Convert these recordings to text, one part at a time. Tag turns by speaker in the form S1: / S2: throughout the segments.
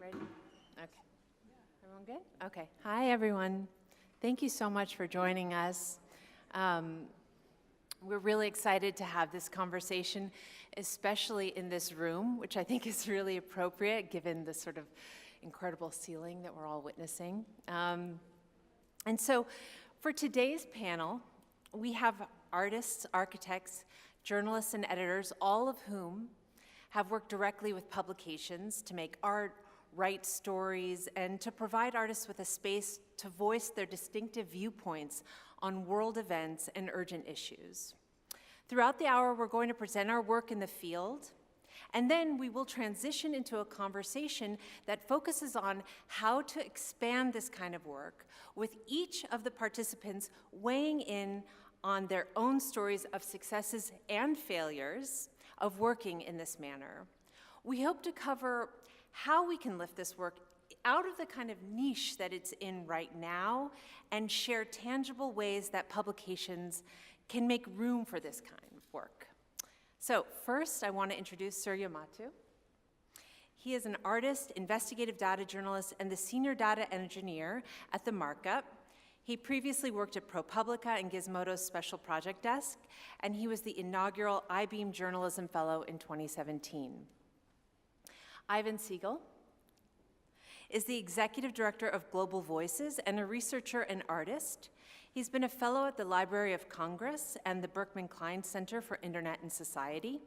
S1: Ready? Okay. Everyone good? Okay. Hi, everyone. Thank you so much for joining us. We're really excited to have this conversation, especially in this room, which I think is really appropriate given the sort of incredible ceiling that we're all witnessing. And so for today's panel, we have artists, architects, journalists, and editors, all of whom have worked directly with publications to make art, write stories, and to provide artists with a space to voice their distinctive viewpoints on world events and urgent issues. Throughout the hour, we're going to present our work in the field, and then we will transition into a conversation that focuses on how to expand this kind of work, with each of the participants weighing in on their own stories of successes and failures of working in this manner. We hope to cover how we can lift this work out of the kind of niche that it's in right now and share tangible ways that publications can make room for this kind of work. So first, I want to introduce Surya Matu. He is an artist, investigative data journalist, and the senior data engineer at the Markup. He previously worked at ProPublica and Gizmodo's Special Project Desk, and he was the inaugural IBEAM Journalism Fellow in 2017. Ivan Siegel is the executive director of Global Voices and a researcher and artist. He's been a fellow at the Library of Congress and the Berkman Klein Center for Internet and Society.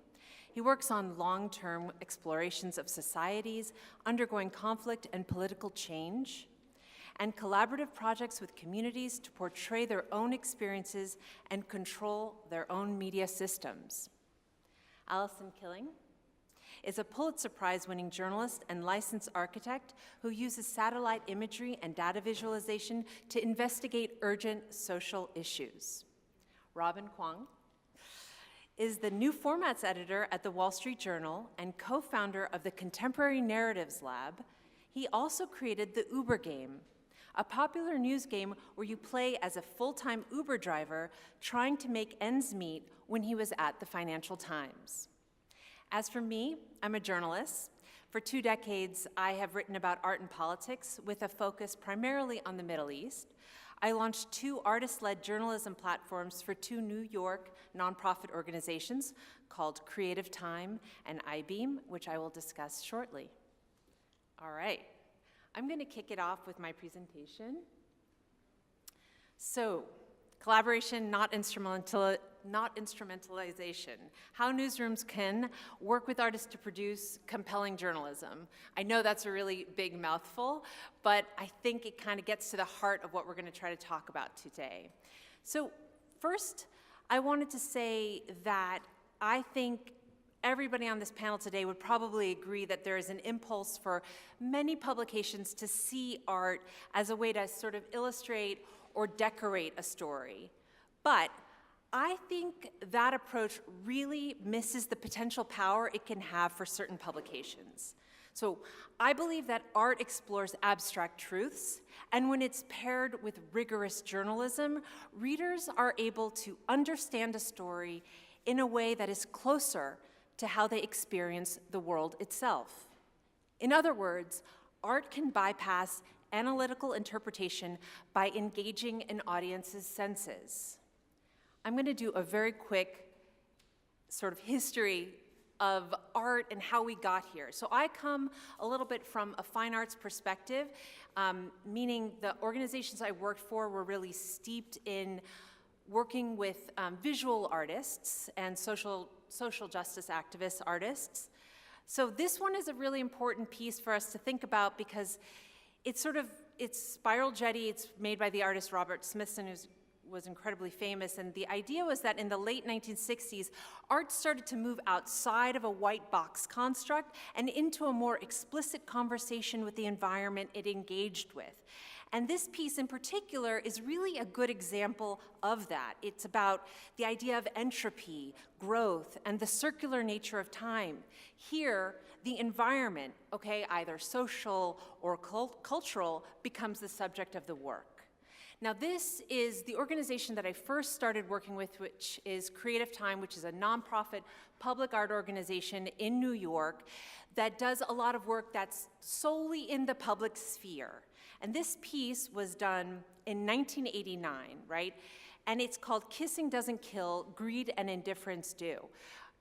S1: He works on long-term explorations of societies undergoing conflict and political change, and collaborative projects with communities to portray their own experiences and control their own media systems. Allison is a Pulitzer Prize-winning journalist and licensed architect who uses satellite imagery and data visualization to investigate urgent social issues. Robin Kwong is the new formats editor at the Wall Street Journal and co-founder of the Contemporary Narratives Lab. He also created the Uber game, a popular news game where you play as a full-time Uber driver trying to make ends meet when he was at the Financial Times. As for me, I'm a journalist. For 2 decades, I have written about art and politics with a focus primarily on the Middle East. I launched 2 artist-led journalism platforms for 2 New York nonprofit organizations called Creative Time and IBEAM, which I will discuss shortly. All right, I'm going to kick it off with my presentation. So, collaboration, not instrumentalization. How newsrooms can work with artists to produce compelling journalism. I know that's a really big mouthful, but I think it kind of gets to the heart of what we're going to try to talk about today. So first, I wanted to say that I think everybody on this panel today would probably agree that there is an impulse for many publications to see art as a way to sort of illustrate or decorate a story. But I think that approach really misses the potential power it can have for certain publications. So I believe that art explores abstract truths, and when it's paired with rigorous journalism, readers are able to understand a story in a way that is closer to how they experience the world itself. In other words, art can bypass analytical interpretation by engaging an audience's senses. I'm going to do a very quick sort of history of art and how we got here. So I come a little bit from a fine arts perspective, meaning the organizations I worked for were really steeped in working with visual artists and social justice activist artists. So this one is a really important piece for us to think about because it's spiral jetty. It's made by the artist Robert Smithson, who was incredibly famous, and the idea was that in the late 1960s, art started to move outside of a white box construct and into a more explicit conversation with the environment it engaged with. And this piece in particular is really a good example of that. It's about the idea of entropy, growth, and the circular nature of time. Here, the environment, okay, either social or cultural, becomes the subject of the work. Now, this is the organization that I first started working with, which is Creative Time, which is a nonprofit public art organization in New York that does a lot of work that's solely in the public sphere. And this piece was done in 1989, right? And it's called Kissing Doesn't Kill, Greed and Indifference Do.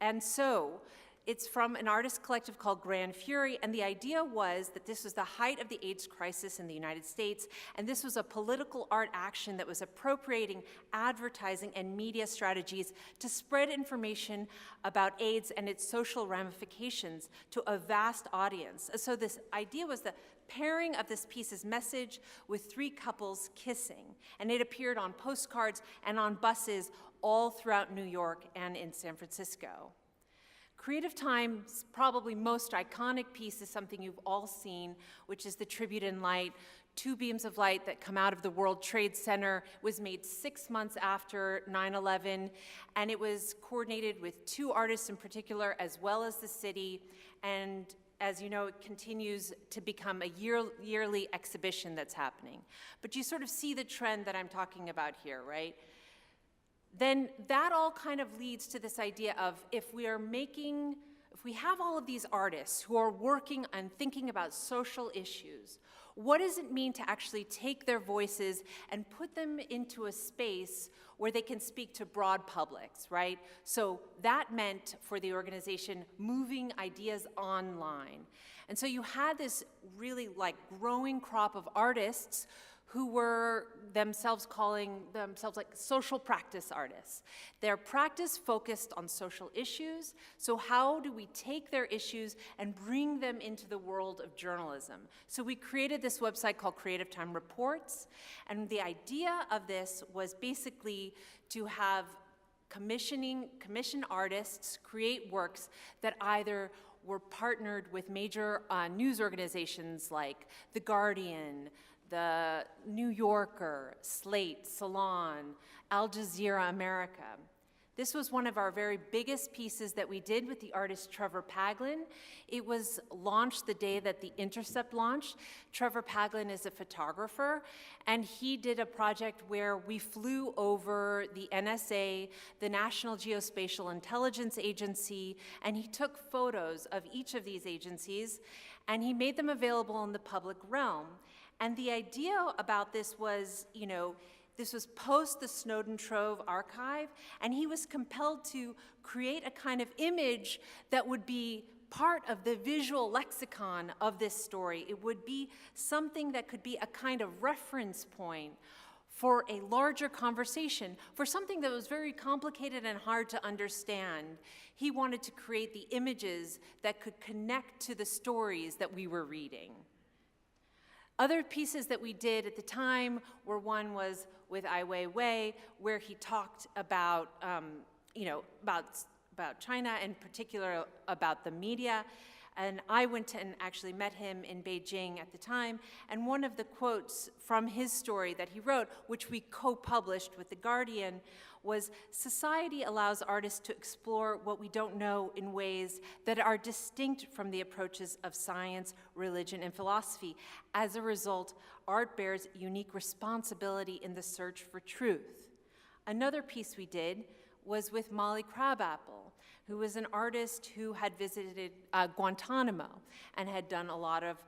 S1: And so it's from an artist collective called Grand Fury, and the idea was that this was the height of the AIDS crisis in the United States, and this was a political art action that was appropriating advertising and media strategies to spread information about AIDS and its social ramifications to a vast audience. So this idea was the pairing of this piece's message with three couples kissing, and it appeared on postcards and on buses all throughout New York and in San Francisco. Creative Time's probably most iconic piece is something you've all seen, which is the Tribute in Light, two beams of light that come out of the World Trade Center. It was made 6 months after 9/11, and it was coordinated with two artists in particular, as well as the city, and as you know, it continues to become a yearly exhibition that's happening. But you sort of see the trend that I'm talking about here, right? Then that all kind of leads to this idea of if we have all of these artists who are working and thinking about social issues, what does it mean to actually take their voices and put them into a space where they can speak to broad publics, right? So that meant for the organization moving ideas online. And so you had this really like growing crop of artists who were themselves calling themselves like social practice artists. Their practice focused on social issues, so how do we take their issues and bring them into the world of journalism? So we created this website called Creative Time Reports, and the idea of this was basically to have commission artists create works that either were partnered with major news organizations like The Guardian, The New Yorker, Slate, Salon, Al Jazeera America. This was one of our very biggest pieces that we did with the artist Trevor Paglin. It was launched the day that The Intercept launched. Trevor Paglin is a photographer, and he did a project where we flew over the NSA, the National Geospatial Intelligence Agency, and he took photos of each of these agencies, and he made them available in the public realm. And the idea about this was, this was post the Snowden Trove archive, and he was compelled to create a kind of image that would be part of the visual lexicon of this story. It would be something that could be a kind of reference point for a larger conversation, for something that was very complicated and hard to understand. He wanted to create the images that could connect to the stories that we were reading. Other pieces that we did at the time were one was with Ai Weiwei, where he talked about, about China, in particular about the media. And I went and actually met him in Beijing at the time. And one of the quotes from his story that he wrote, which we co-published with The Guardian, was, "Society allows artists to explore what we don't know in ways that are distinct from the approaches of science, religion, and philosophy. As a result, art bears unique responsibility in the search for truth." Another piece we did was with Molly Crabapple, who was an artist who had visited Guantanamo and had done a lot of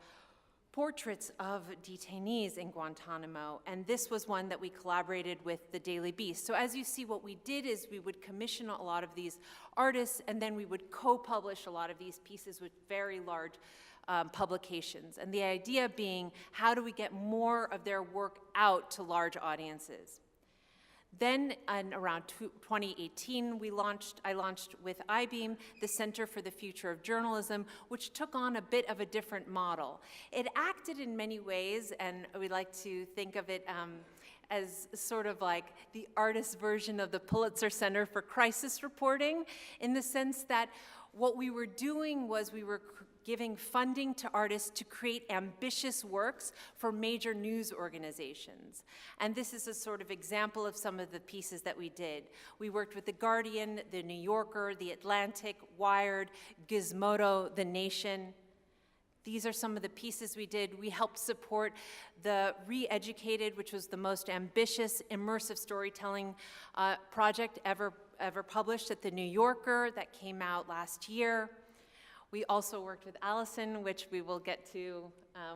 S1: portraits of detainees in Guantanamo, and this was one that we collaborated with the Daily Beast. So as you see, what we did is we would commission a lot of these artists, and then we would co-publish a lot of these pieces with very large publications. And the idea being, how do we get more of their work out to large audiences? Then in around 2018, I launched with iBeam, the Center for the Future of Journalism, which took on a bit of a different model. It acted in many ways, and we like to think of it as sort of like the artist version of the Pulitzer Center for Crisis Reporting, in the sense that what we were doing was we were giving funding to artists to create ambitious works for major news organizations. And this is a sort of example of some of the pieces that we did. We worked with The Guardian, The New Yorker, The Atlantic, Wired, Gizmodo, The Nation. These are some of the pieces we did. We helped support the Re-Educated, which was the most ambitious immersive storytelling project ever published at the New Yorker that came out last year. We also worked with Allison, which we will get to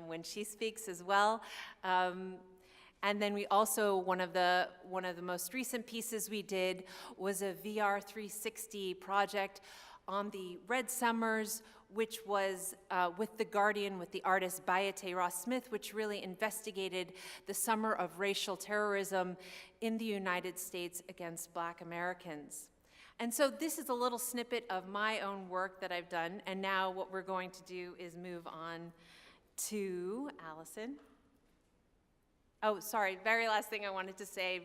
S1: when she speaks as well. And then we also, one of the most recent pieces we did was a VR 360 project on the Red Summers, which was with The Guardian, with the artist Bayate Ross-Smith, which really investigated the summer of racial terrorism in the United States against Black Americans. And so this is a little snippet of my own work that I've done, and now what we're going to do is move on to Allison. Oh, sorry, very last thing I wanted to say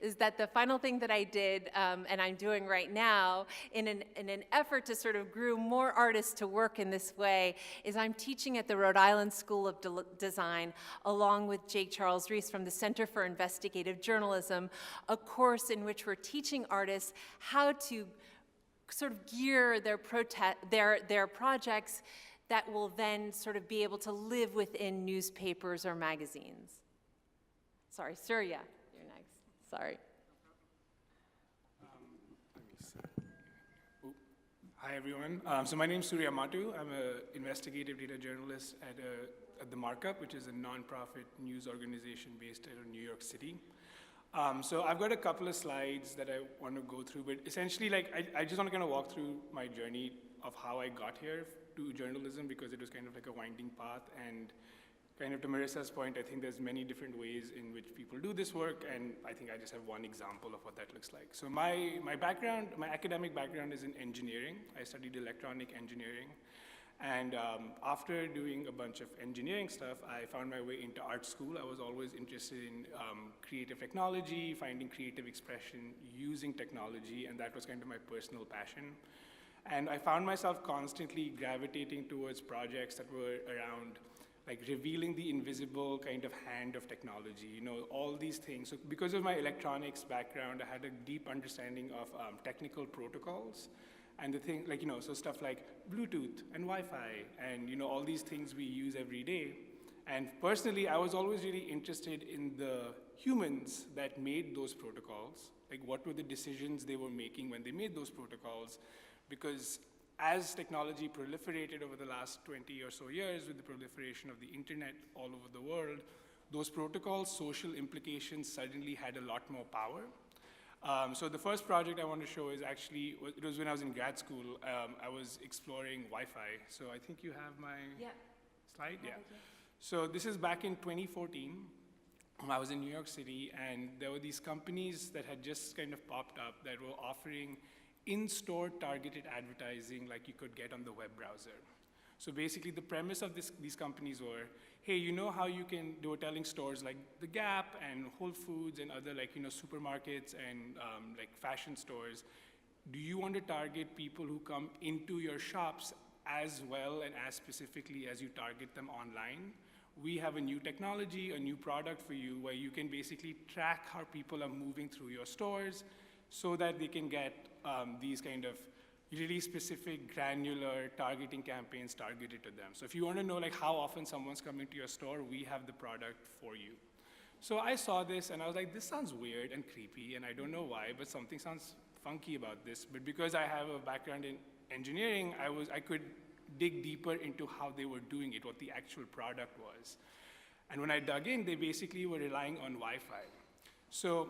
S1: is that the final thing that I did, and I'm doing right now, in an effort to sort of groom more artists to work in this way, is I'm teaching at the Rhode Island School of Design, along with Jake Charles Reese from the Center for Investigative Journalism, a course in which we're teaching artists how to sort of gear their projects that will then sort of be able to live within newspapers or magazines. Sorry, Surya, you're next. Sorry.
S2: Let me see. Hi, everyone. So my name is Surya Matu. I'm an investigative data journalist at the Markup, which is a nonprofit news organization based out of New York City. So I've got a couple of slides that I want to go through, but essentially, I just want to kind of walk through my journey of how I got here to journalism, because it was kind of like a winding path. And kind of to Marissa's point, I think there's many different ways in which people do this work, and I think I just have one example of what that looks like. So my background, my academic background is in engineering. I studied electronic engineering. And after doing a bunch of engineering stuff, I found my way into art school. I was always interested in creative technology, finding creative expression using technology, and that was kind of my personal passion. And I found myself constantly gravitating towards projects that were around like revealing the invisible kind of hand of technology, you know, all these things. So because of my electronics background, I had a deep understanding of technical protocols. And the thing, like, you know, so stuff like Bluetooth and Wi-Fi and, you know, all these things we use every day. And personally, I was always really interested in the humans that made those protocols. Like, what were the decisions they were making when they made those protocols? Because as technology proliferated over the last 20 or so years with the proliferation of the internet all over the world, those protocols' social implications suddenly had a lot more power. So the first project I want to show is actually, it was when I was in grad school. I was exploring Wi-Fi. So I think you have my slide? Yeah. So this is back in 2014. I was in New York City, and there were these companies that had just kind of popped up that were offering in-store targeted advertising like you could get on the web browser. So basically the premise of these companies were, hey, you know how they were telling stores like The Gap and Whole Foods and other like, you know, supermarkets and like fashion stores, do you want to target people who come into your shops as well and as specifically as you target them online? We have a new technology, a new product for you where you can basically track how people are moving through your stores so that they can get these kind of really specific, granular targeting campaigns targeted to them. So if you want to know like how often someone's coming to your store, we have the product for you. So I saw this and I was like, this sounds weird and creepy, and I don't know why, but something sounds funky about this. But because I have a background in engineering, I could dig deeper into how they were doing it, what the actual product was. And when I dug in, they basically were relying on Wi-Fi. So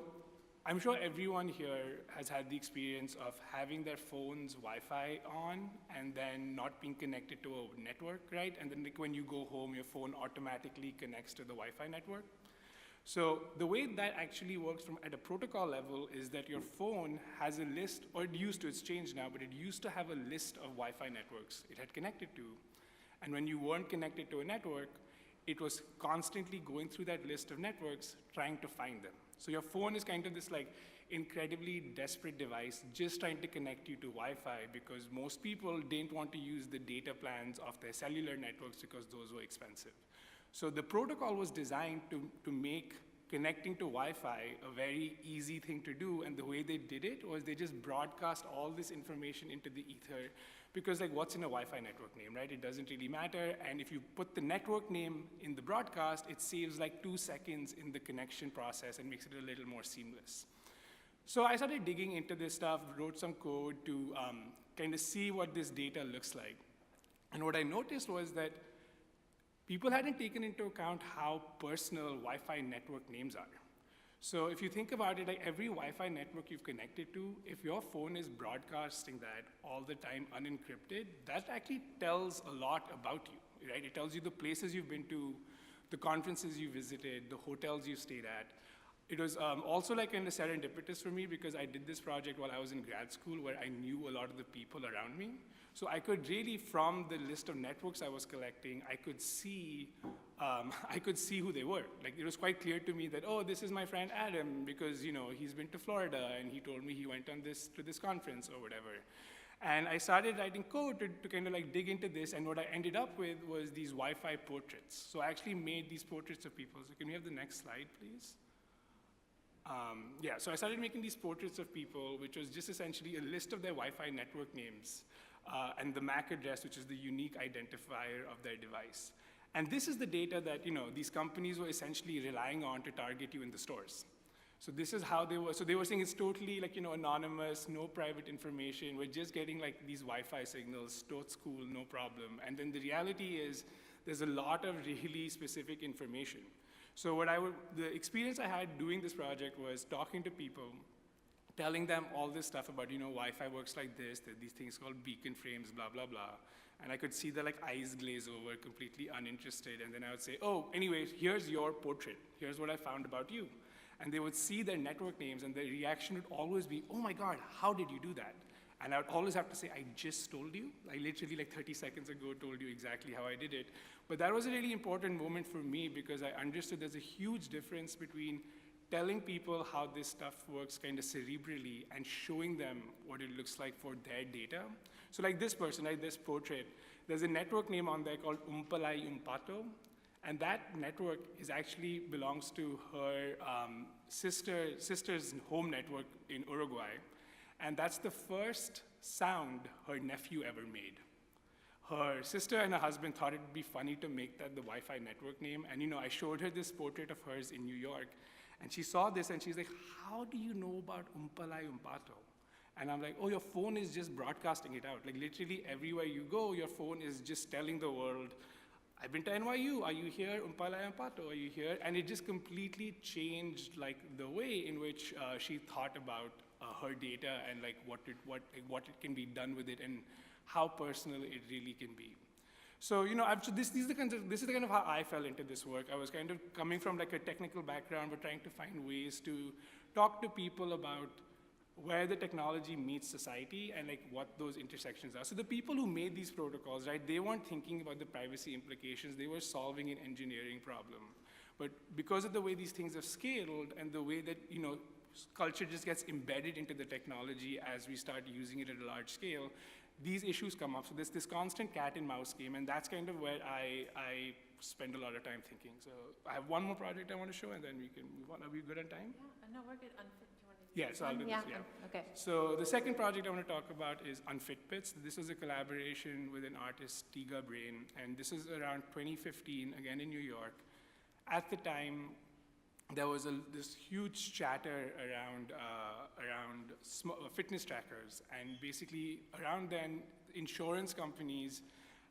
S2: I'm sure everyone here has had the experience of having their phone's Wi-Fi on and then not being connected to a network, right? And then like when you go home, your phone automatically connects to the Wi-Fi network. So the way that actually works at a protocol level is that your phone has a list, or it used to, it's changed now, but it used to have a list of Wi-Fi networks it had connected to. And when you weren't connected to a network, it was constantly going through that list of networks trying to find them. So your phone is kind of this like incredibly desperate device just trying to connect you to Wi-Fi because most people didn't want to use the data plans of their cellular networks because those were expensive. So the protocol was designed to make connecting to Wi-Fi a very easy thing to do, and the way they did it was they just broadcast all this information into the ether, because like what's in a Wi-Fi network name, right? It doesn't really matter, and if you put the network name in the broadcast, it saves like 2 seconds in the connection process and makes it a little more seamless. So I started digging into this stuff, wrote some code to kind of see what this data looks like. And what I noticed was that people hadn't taken into account how personal Wi-Fi network names are. So if you think about it, like every Wi-Fi network you've connected to, if your phone is broadcasting that all the time unencrypted, that actually tells a lot about you, right? It tells you the places you've been to, the conferences you visited, the hotels you stayed at. It was also like kind of serendipitous for me because I did this project while I was in grad school where I knew a lot of the people around me. So I could really, from the list of networks I was collecting, I could see who they were. Like it was quite clear to me that, oh, this is my friend Adam because he's been to Florida and he told me he went on to this conference or whatever. And I started writing code to kind of like dig into this, and what I ended up with was these Wi-Fi portraits. So I actually made these portraits of people. So can we have the next slide, please? So I started making these portraits of people, which was just essentially a list of their Wi-Fi network names and the MAC address, which is the unique identifier of their device. And this is the data that these companies were essentially relying on to target you in the stores. So this is how they were. So they were saying it's totally like anonymous, no private information. We're just getting like these Wi-Fi signals, totes cool, no problem. And then the reality is there's a lot of really specific information. So the experience I had doing this project was talking to people, telling them all this stuff about, Wi-Fi works like this, there are these things called beacon frames, blah, blah, blah. And I could see their like eyes glaze over, completely uninterested. And then I would say, oh, anyway, here's your portrait. Here's what I found about you. And they would see their network names, and their reaction would always be, oh my God, how did you do that? And I would always have to say, I just told you. I literally like 30 seconds ago told you exactly how I did it. But that was a really important moment for me because I understood there's a huge difference between telling people how this stuff works kind of cerebrally and showing them what it looks like for their data. So like this person, like this portrait, there's a network name on there called Umpalai Umpato. And that network actually belongs to her sister's home network in Uruguay. And that's the first sound her nephew ever made. Her sister and her husband thought it'd be funny to make that the Wi-Fi network name. And I showed her this portrait of hers in New York. And she saw this and she's like, how do you know about Umpalai Umpato? And I'm like, oh, your phone is just broadcasting it out. Like literally everywhere you go, your phone is just telling the world, I've been to NYU, are you here? Umpalai Umpato, are you here? And it just completely changed like the way in which she thought about her data and like what it can be done with it and how personal it really can be. So this is the kind of how I fell into this work. I was kind of coming from like a technical background, but trying to find ways to talk to people about where the technology meets society and like what those intersections are. So the people who made these protocols, right, they weren't thinking about the privacy implications. They were solving an engineering problem. But because of the way these things have scaled and the way that culture just gets embedded into the technology as we start using it at a large scale, these issues come up. So there's this constant cat and mouse game, and that's kind of where I spend a lot of time thinking. So I have one more project I want to show, and then we can move on. Are we good on time?
S1: Yeah, no, we're good. Unfit.
S2: Yeah, so I'll do this, yeah.
S1: Okay.
S2: So the second project I want to talk about is Unfit Pits. This was a collaboration with an artist, Tiga Brain, and this is around 2015, again in New York. At the time, there was this huge chatter around fitness trackers, and basically around then, insurance companies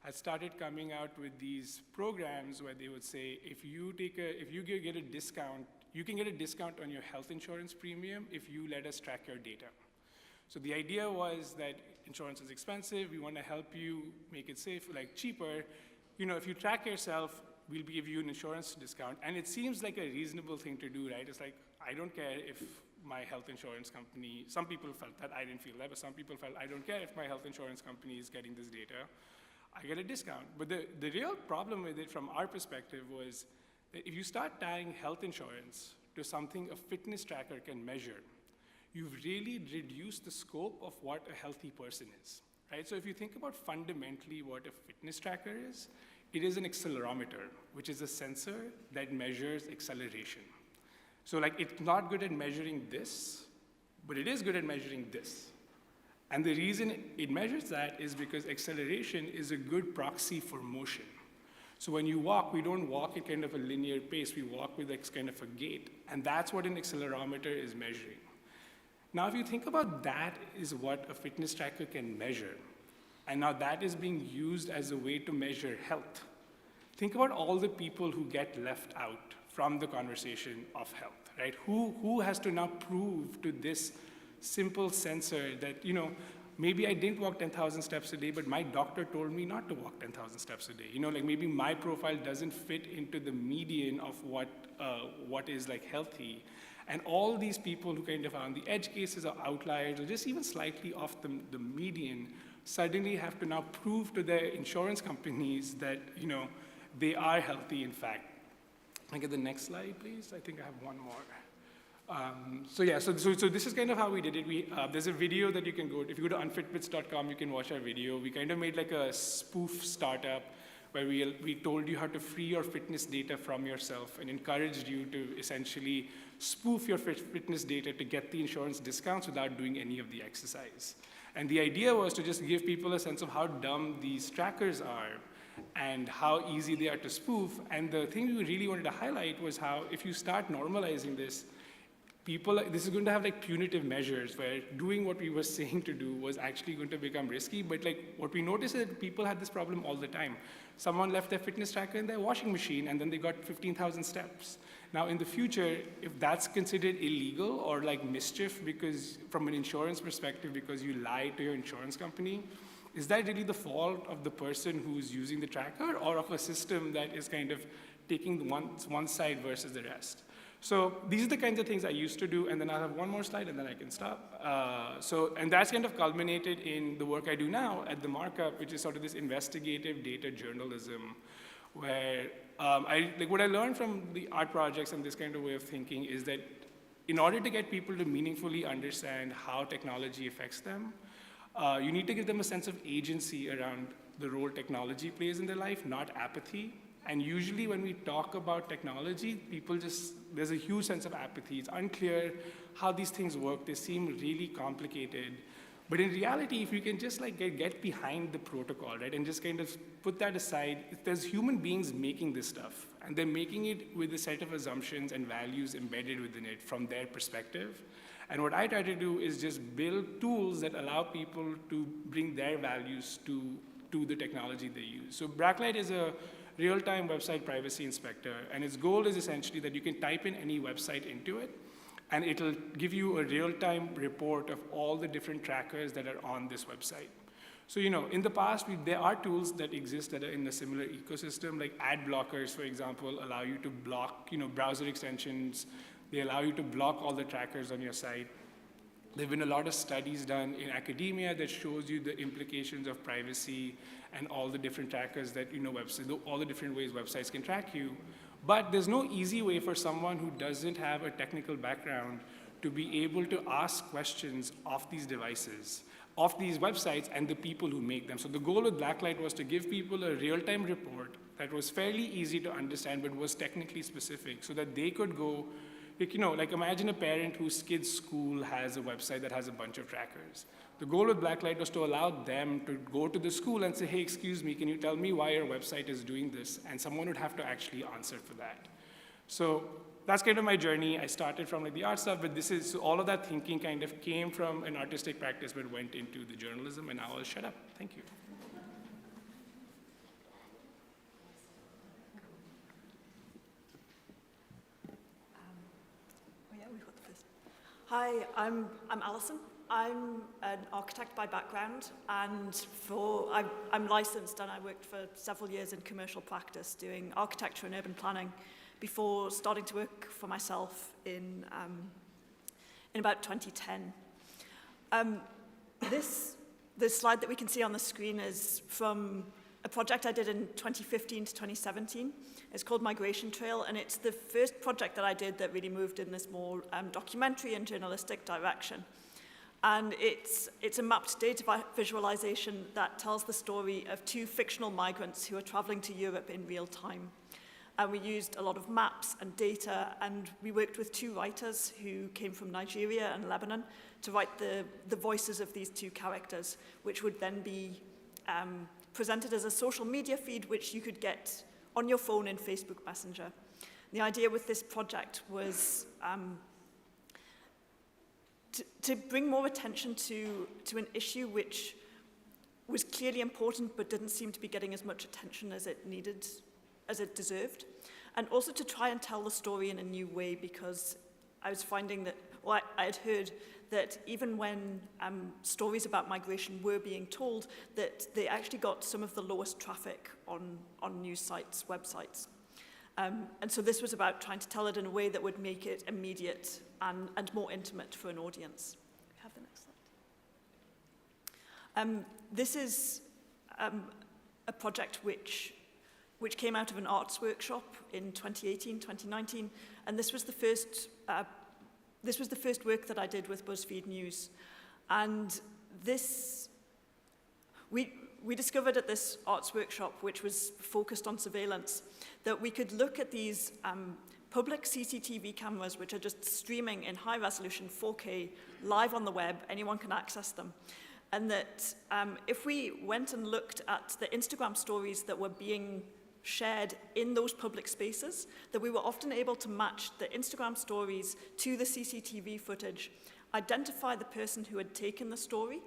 S2: had started coming out with these programs where they would say, if you get a discount, you can get a discount on your health insurance premium if you let us track your data. So the idea was that insurance is expensive, we want to help you make it safe, like cheaper. If you track yourself, we'll give you an insurance discount. And it seems like a reasonable thing to do, right? It's like, I don't care if my health insurance company, some people felt that, I didn't feel that, but some people felt, I don't care if my health insurance company is getting this data, I get a discount. But the real problem with it from our perspective was that if you start tying health insurance to something a fitness tracker can measure, you've really reduced the scope of what a healthy person is, right? So if you think about fundamentally what a fitness tracker is, it is an accelerometer, which is a sensor that measures acceleration. So like, it's not good at measuring this, but it is good at measuring this. And the reason it measures that is because acceleration is a good proxy for motion. So when you walk, we don't walk at kind of a linear pace, we walk with like kind of a gait. And that's what an accelerometer is measuring. Now, if you think about that is what a fitness tracker can measure, and now that is being used as a way to measure health. Think about all the people who get left out from the conversation of health, right? Who has to now prove to this simple sensor that, you know, maybe I didn't walk 10,000 steps a day, but my doctor told me not to walk 10,000 steps a day. You know, like maybe my profile doesn't fit into the median of what is like healthy. And all these people who kind of are on the edge cases or outliers or just even slightly off the median suddenly have to now prove to their insurance companies that, you know, they are healthy in fact. Can I get the next slide, please? I think I have one more. So this is kind of how we did it. There's a video that you can go to. If you go to unfitbits.com, you can watch our video. We kind of made like a spoof startup where we told you how to free your fitness data from yourself and encouraged you to essentially spoof your fitness data to get the insurance discounts without doing any of the exercise. And the idea was to just give people a sense of how dumb these trackers are and how easy they are to spoof. And the thing we really wanted to highlight was how if you start normalizing this, this is going to have like punitive measures where doing what we were saying to do was actually going to become risky. But like what we noticed is that people had this problem all the time. Someone left their fitness tracker in their washing machine and then they got 15,000 steps. Now in the future, if that's considered illegal or like mischief because from an insurance perspective because you lied to your insurance company, is that really the fault of the person who's using the tracker or of a system that is kind of taking one side versus the rest? So these are the kinds of things I used to do, and then I'll have one more slide, and then I can stop. And that's kind of culminated in the work I do now at the Markup, which is sort of this investigative data journalism, where what I learned from the art projects and this kind of way of thinking is that in order to get people to meaningfully understand how technology affects them, you need to give them a sense of agency around the role technology plays in their life, not apathy. And usually when we talk about technology, there's a huge sense of apathy. It's unclear how these things work. They seem really complicated. But in reality, if you can just like get behind the protocol, right, and just kind of put that aside, there's human beings making this stuff, and they're making it with a set of assumptions and values embedded within it from their perspective. And what I try to do is just build tools that allow people to bring their values to the technology they use. So Blacklight is a real-time website privacy inspector, and its goal is essentially that you can type in any website into it, and it'll give you a real-time report of all the different trackers that are on this website. So, you know, in the past, there are tools that exist that are in a similar ecosystem, like ad blockers, for example, allow you to block, browser extensions. They allow you to block all the trackers on your site. There have been a lot of studies done in academia that shows you the implications of privacy and all the different trackers that, all the different ways websites can track you. But there's no easy way for someone who doesn't have a technical background to be able to ask questions of these devices, of these websites, and the people who make them. So the goal with Blacklight was to give people a real-time report that was fairly easy to understand but was technically specific so that they could go, like imagine a parent whose kid's school has a website that has a bunch of trackers. The goal with Blacklight was to allow them to go to the school and say, hey, excuse me, can you tell me why your website is doing this? And someone would have to actually answer for that. So that's kind of my journey. I started from the art stuff, but all of that thinking kind of came from an artistic practice but went into the journalism, and now I'll shut up. Thank you.
S3: Hi, I'm Allison. I'm an architect by background, and I'm licensed, and I worked for several years in commercial practice doing architecture and urban planning before starting to work for myself in about 2010. This slide that we can see on the screen is from a project I did in 2015 to 2017. It's called Migration Trail, and it's the first project that I did that really moved in this more documentary and journalistic direction. And it's a mapped data visualization that tells the story of two fictional migrants who are traveling to Europe in real time. And we used a lot of maps and data, and we worked with 2 writers who came from Nigeria and Lebanon to write the voices of these 2 characters, which would then be presented as a social media feed which you could get on your phone in Facebook Messenger. The idea with this project was to bring more attention to an issue which was clearly important but didn't seem to be getting as much attention as it needed, as it deserved, and also to try and tell the story in a new way, because I was finding that, well, I had heard that even when stories about migration were being told, that they actually got some of the lowest traffic on news sites, websites. And so this was about trying to tell it in a way that would make it immediate and more intimate for an audience. Can we have the next slide? This is a project which came out of an arts workshop in 2018, 2019, and this was the first work that I did with BuzzFeed News. And we discovered at this arts workshop, which was focused on surveillance, that we could look at these public CCTV cameras, which are just streaming in high resolution 4K live on the web. Anyone can access them. And that if we went and looked at the Instagram stories that were being shared in those public spaces, that we were often able to match the Instagram stories to the CCTV footage, identify the person who had taken the story,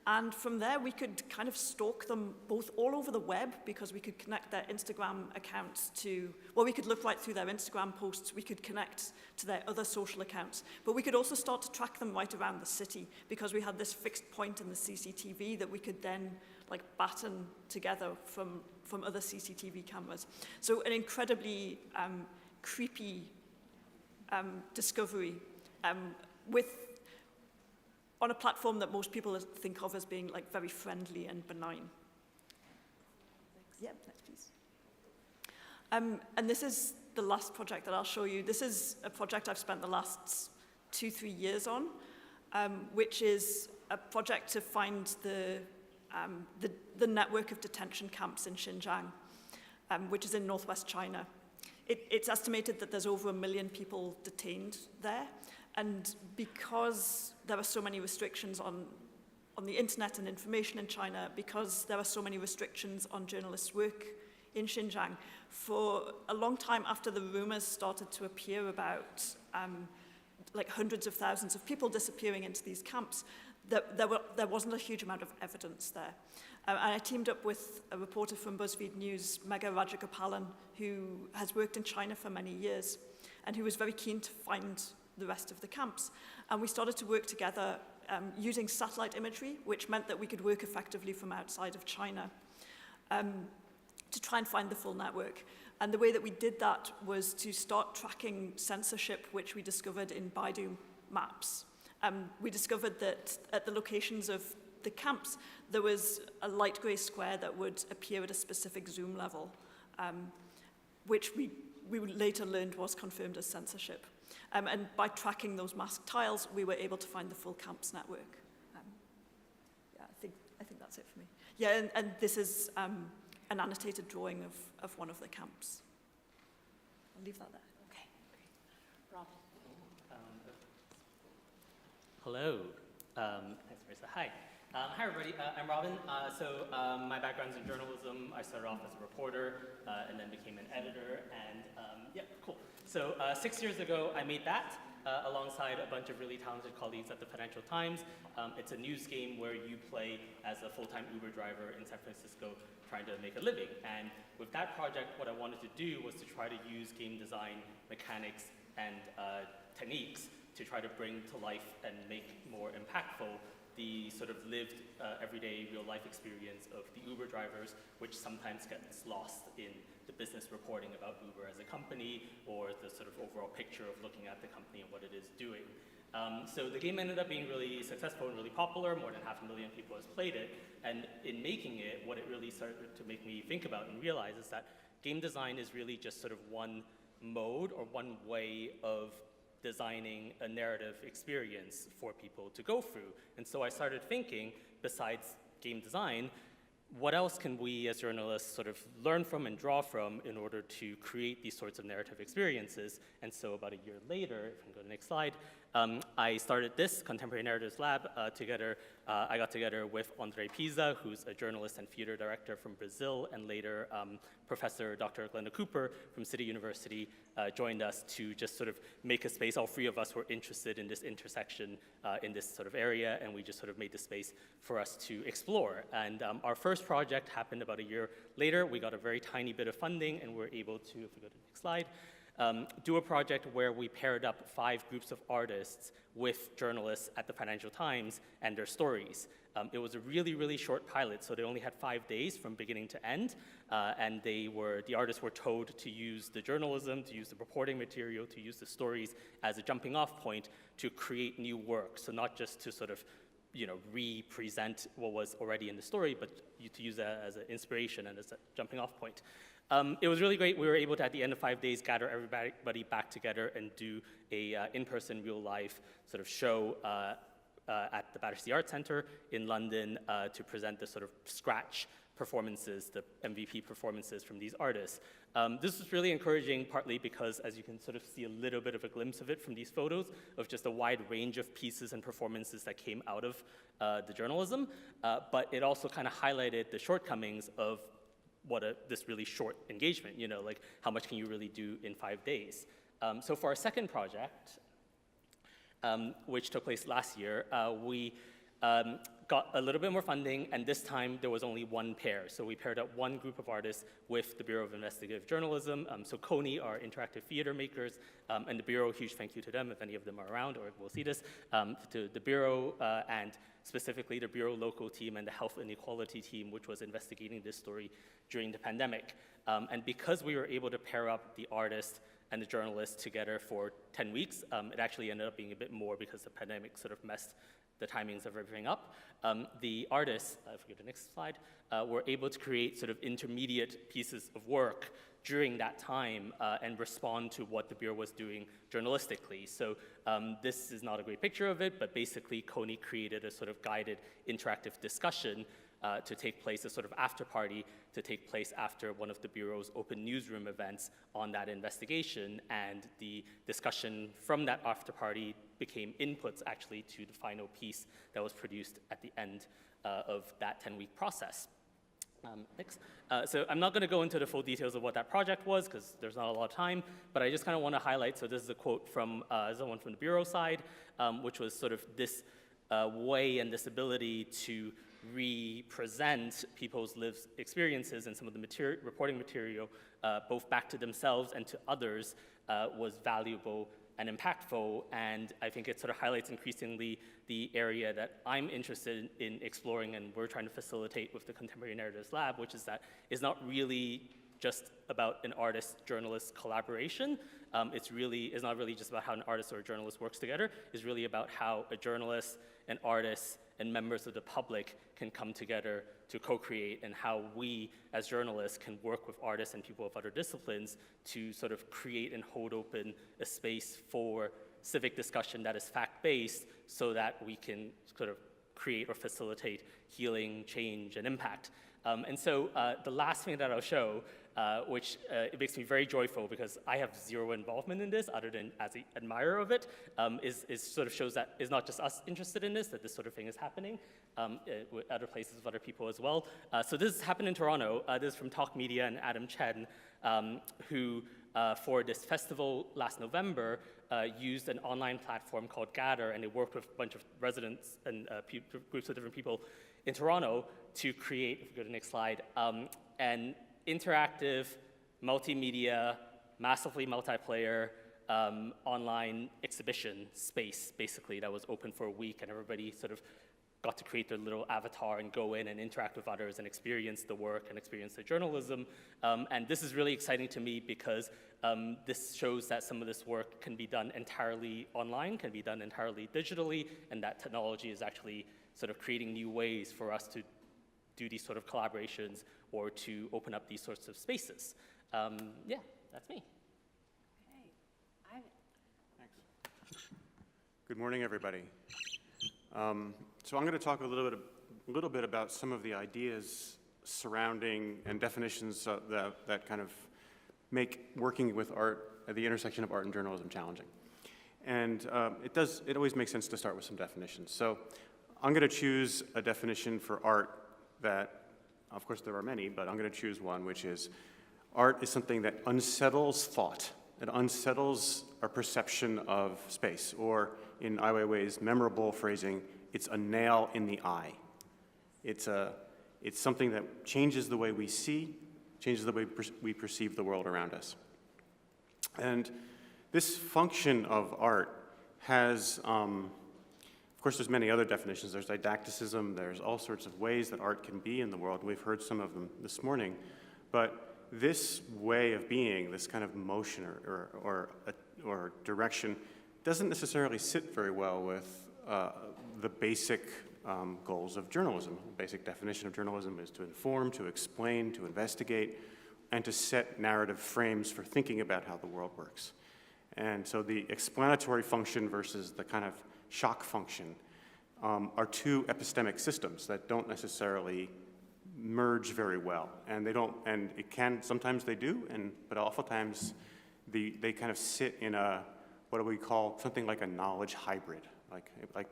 S3: and from there we could kind of stalk them both all over the web, because we could connect their Instagram accounts to, well, we could look right through their Instagram posts, we could connect to their other social accounts, but we could also start to track them right around the city, because we had this fixed point in the CCTV that we could then like batten together from other CCTV cameras. So an incredibly creepy discovery on a platform that most people think of as being like very friendly and benign. Yeah, next please. And this is the last project that I'll show you. This is a project I've spent the last 2-3 years on, which is a project to find the network of detention camps in Xinjiang, which is in northwest China. It's estimated that there's over 1 million people detained there, and because there are so many restrictions on the internet and information in China, because there are so many restrictions on journalists' work in Xinjiang, for a long time after the rumors started to appear about like hundreds of thousands of people disappearing into these camps, there wasn't a huge amount of evidence there. And I teamed up with a reporter from BuzzFeed News, Megha Rajagopalan, who has worked in China for many years, and who was very keen to find the rest of the camps. And we started to work together using satellite imagery, which meant that we could work effectively from outside of China to try and find the full network. And the way that we did that was to start tracking censorship, which we discovered in Baidu maps. We discovered that at the locations of the camps, there was a light grey square that would appear at a specific zoom level, which we later learned was confirmed as censorship. And by tracking those masked tiles, we were able to find the full camps network. Yeah, I think that's it for me. Yeah, and this is an annotated drawing of one of the camps. I'll leave that there.
S1: Okay, great. Robin.
S4: Hello. Thanks, Marissa. Hi. Hi, everybody. I'm Robin. My background's in journalism. I started off as a reporter and then became an editor. And yeah, cool. So 6 years ago, I made that alongside a bunch of really talented colleagues at the Financial Times. It's a news game where you play as a full-time Uber driver in San Francisco trying to make a living. And with that project, what I wanted to do was to try to use game design mechanics and techniques to try to bring to life and make more impactful the sort of lived everyday real-life experience of the Uber drivers, which sometimes gets lost in the business reporting about Uber as a company or the sort of overall picture of looking at the company and what it is doing. So the game ended up being really successful and really popular. More than 500,000 people has played it. And in making it, what it really started to make me think about and realize is that game design is really just sort of one mode or one way of designing a narrative experience for people to go through. And so I started thinking, besides game design, what else can we as journalists sort of learn from and draw from in order to create these sorts of narrative experiences? And so about a year later, if we can go to the next slide, I started this Contemporary Narratives Lab together. I got together with Andre Pisa, who's a journalist and theater director from Brazil, and later Professor Dr. Glenda Cooper from City University joined us to just sort of make a space. All three of us were interested in this intersection in this sort of area, and we just sort of made the space for us to explore. And our first project happened about a year later. We got a very tiny bit of funding, and we're able to, if we go to the next slide, do a project where we paired up 5 groups of artists with journalists at the Financial Times and their stories. It was a really, really short pilot, so they only had 5 days from beginning to end, and the artists were told to use the journalism, to use the reporting material, to use the stories as a jumping off point to create new work. So not just to sort of, re-present what was already in the story, but to use that as an inspiration and as a jumping off point. It was really great. We were able to, at the end of 5 days, gather everybody back together and do a in-person, real-life sort of show at the Battersea Arts Centre in London to present the sort of scratch performances, the MVP performances from these artists. This was really encouraging, partly because, as you can sort of see a little bit of a glimpse of it from these photos, of just a wide range of pieces and performances that came out of the journalism, but it also kind of highlighted the shortcomings of this really short engagement, like how much can you really do in 5 days? So for our second project, which took place last year, we got a little bit more funding, and this time there was only one pair. So we paired up one group of artists with the Bureau of Investigative Journalism. So Coney, our interactive theater makers, and the Bureau, huge thank you to them if any of them are around or will see this, to the Bureau and specifically the Bureau local team and the health inequality team, which was investigating this story during the pandemic. And because we were able to pair up the artist and the journalist together for 10 weeks, it actually ended up being a bit more because the pandemic sort of messed the timings of everything up. The artists, if we go to the next slide, were able to create sort of intermediate pieces of work during that time and respond to what the Bureau was doing journalistically. So this is not a great picture of it, but basically Coney created a sort of guided interactive discussion to take place, a sort of after party to take place after one of the Bureau's open newsroom events on that investigation, and the discussion from that after party became inputs actually to the final piece that was produced at the end of that 10-week process. Next. So I'm not going to go into the full details of what that project was because there's not a lot of time, but I just kind of want to highlight, so this is a quote from someone from the Bureau side, which was sort of this way and this ability to represent people's lived experiences and some of the reporting material, both back to themselves and to others, was valuable and impactful. And I think it sort of highlights increasingly the area that I'm interested in exploring and we're trying to facilitate with the Contemporary Narratives Lab, which is that it's not really just about an artist-journalist collaboration. It's not really just about how an artist or a journalist works together. It's really about how a journalist, an artist, and members of the public can come together to co-create, and how we as journalists can work with artists and people of other disciplines to sort of create and hold open a space for civic discussion that is fact-based so that we can sort of create or facilitate healing, change, and impact. And so the last thing that I'll show, which it makes me very joyful because I have zero involvement in this other than as an admirer of it, is sort of shows that it's not just us interested in this, that this sort of thing is happening with other places, with other people as well. So this happened in Toronto. This is from Talk Media and Adam Chen, who for this festival last November used an online platform called Gather, and they worked with a bunch of residents and groups of different people in Toronto to create, if we go to the next slide, an interactive, multimedia, massively multiplayer online exhibition space, basically, that was open for a week, and everybody sort of got to create their little avatar and go in and interact with others and experience the work and experience the journalism. And this is really exciting to me because this shows that some of this work can be done entirely online, can be done entirely digitally, and that technology is actually sort of creating new ways for us to do these sort of collaborations or to open up these sorts of spaces. Yeah, that's me.
S1: Okay. Ivan.
S5: Thanks. Good morning, everybody. So I'm going to talk a little bit about some of the ideas surrounding and definitions that kind of make working with art at the intersection of art and journalism challenging. And it always makes sense to start with some definitions. So I'm going to choose a definition for art that, of course there are many, but I'm going to choose one, which is art is something that unsettles thought. It unsettles our perception of space, or in Ai Weiwei's memorable phrasing, it's a nail in the eye. It's something that changes the way we see, changes the way we perceive the world around us. And this function of art has, of course, there's many other definitions. There's didacticism, there's all sorts of ways that art can be in the world. We've heard some of them this morning. But this way of being, this kind of motion or direction, doesn't necessarily sit very well with the basic goals of journalism. The basic definition of journalism is to inform, to explain, to investigate, and to set narrative frames for thinking about how the world works. And so the explanatory function versus the kind of shock function are two epistemic systems that don't necessarily merge very well. And it can, sometimes they do, but oftentimes they kind of sit in what do we call something like a knowledge hybrid,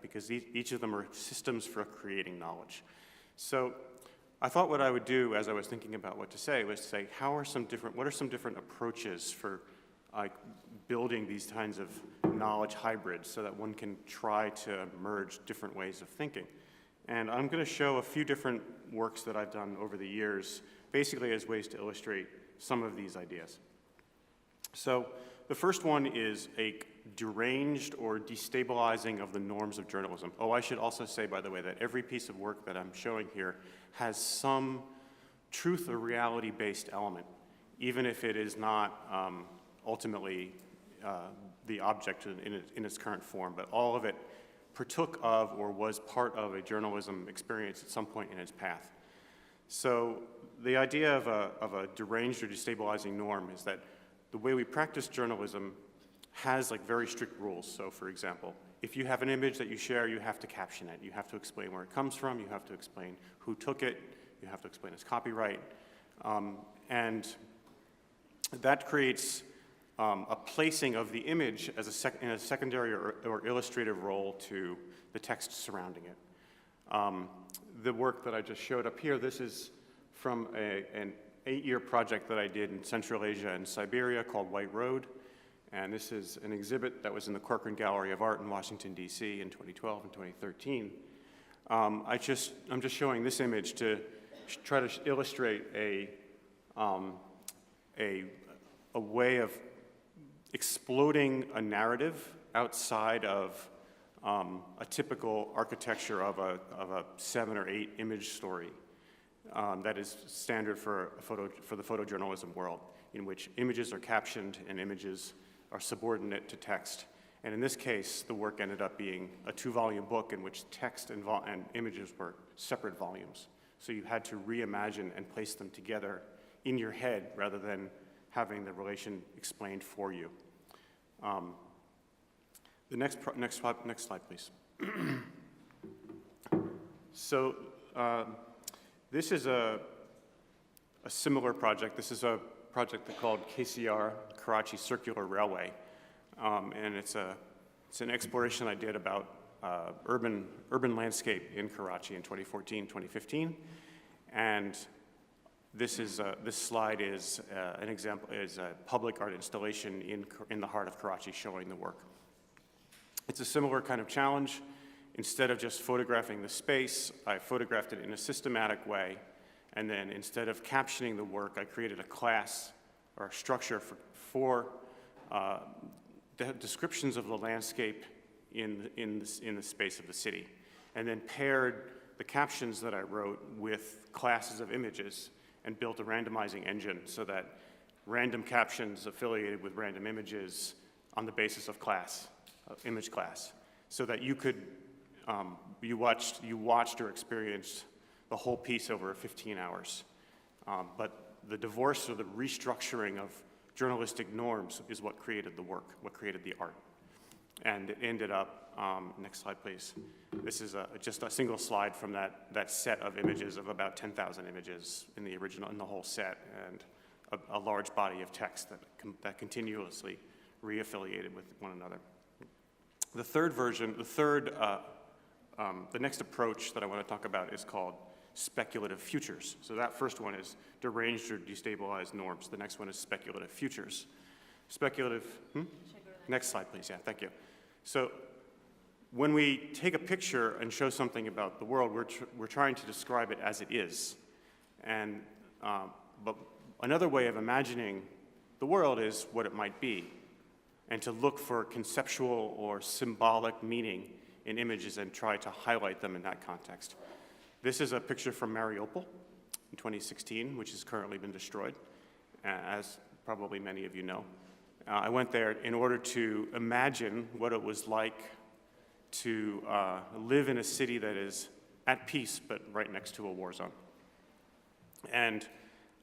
S5: because each of them are systems for creating knowledge. So I thought what I would do as I was thinking about what to say was to say, what are some different approaches for building these kinds of knowledge hybrids so that one can try to merge different ways of thinking. And I'm going to show a few different works that I've done over the years, basically as ways to illustrate some of these ideas. So the first one is a deranged or destabilizing of the norms of journalism. Oh, I should also say, by the way, that every piece of work that I'm showing here has some truth or reality-based element, even if it is not ultimately the object in its current form, but all of it partook of or was part of a journalism experience at some point in its path. So the idea of a deranged or destabilizing norm is that the way we practice journalism has very strict rules. So for example, if you have an image that you share, you have to caption it. You have to explain where it comes from. You have to explain who took it. You have to explain its copyright. And that creates a placing of the image as in a secondary or illustrative role to the text surrounding it. The work that I just showed up here, this is from an 8-year project that I did in Central Asia and Siberia called White Road. And this is an exhibit that was in the Corcoran Gallery of Art in Washington, D.C. in 2012 and 2013. I'm just showing this image to try to illustrate a way of exploding a narrative outside of a typical architecture of a 7 or 8 image story that is standard for the photojournalism world, in which images are captioned and images are subordinate to text. And in this case, the work ended up being a 2-volume book in which text and images were separate volumes. So you had to reimagine and place them together in your head rather than having the relation explained for you. The next slide, please. So this is a similar project. This is a project called KCR, Karachi Circular Railway, and it's an exploration I did about urban landscape in Karachi in 2014, 2015, and this slide is an example, is a public art installation in the heart of Karachi showing the work. It's a similar kind of challenge. Instead of just photographing the space, I photographed it in a systematic way, and then instead of captioning the work, I created a class or a structure for the descriptions of the landscape in the space of the city, and then paired the captions that I wrote with classes of images and built a randomizing engine so that random captions affiliated with random images on the basis of image class, so that you could, you watched or experienced the whole piece over 15 hours. But the divorce or the restructuring of journalistic norms is what created the work, what created the art. And it ended up, next slide please. This is just a single slide from that set of images of about 10,000 images in the original, in the whole set, and a large body of text that continuously reaffiliated with one another. The third version, the next approach that I want to talk about is called speculative futures. So that first one is deranged or destabilized norms. The next one is speculative futures. Speculative, Next slide, please. Yeah, thank you. So when we take a picture and show something about the world, we're trying to describe it as it is. And, but another way of imagining the world is what it might be, and to look for conceptual or symbolic meaning in images and try to highlight them in that context. This is a picture from Mariupol in 2016, which has currently been destroyed, as probably many of you know. I went there in order to imagine what it was like to live in a city that is at peace, but right next to a war zone. And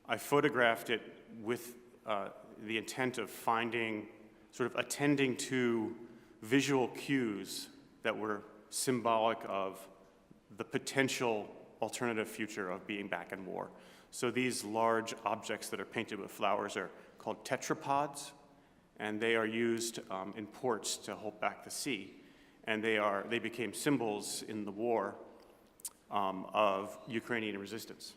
S5: I photographed it with the intent of finding, sort of attending to visual cues that were symbolic of the potential alternative future of being back in war. So these large objects that are painted with flowers are called tetrapods, and they are used in ports to hold back the sea. And they became symbols in the war of Ukrainian resistance.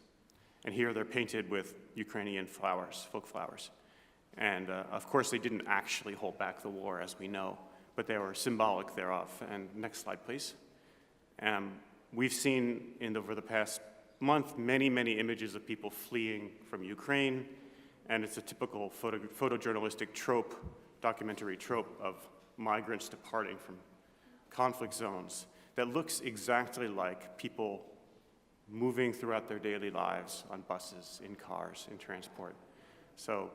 S5: And here they're painted with Ukrainian flowers, folk flowers. And of course, they didn't actually hold back the war, as we know, but they were symbolic thereof. And next slide, please. We've seen over the past month many, many images of people fleeing from Ukraine, and it's a typical photojournalistic trope, documentary trope of migrants departing from conflict zones that looks exactly like people moving throughout their daily lives on buses, in cars, in transport. So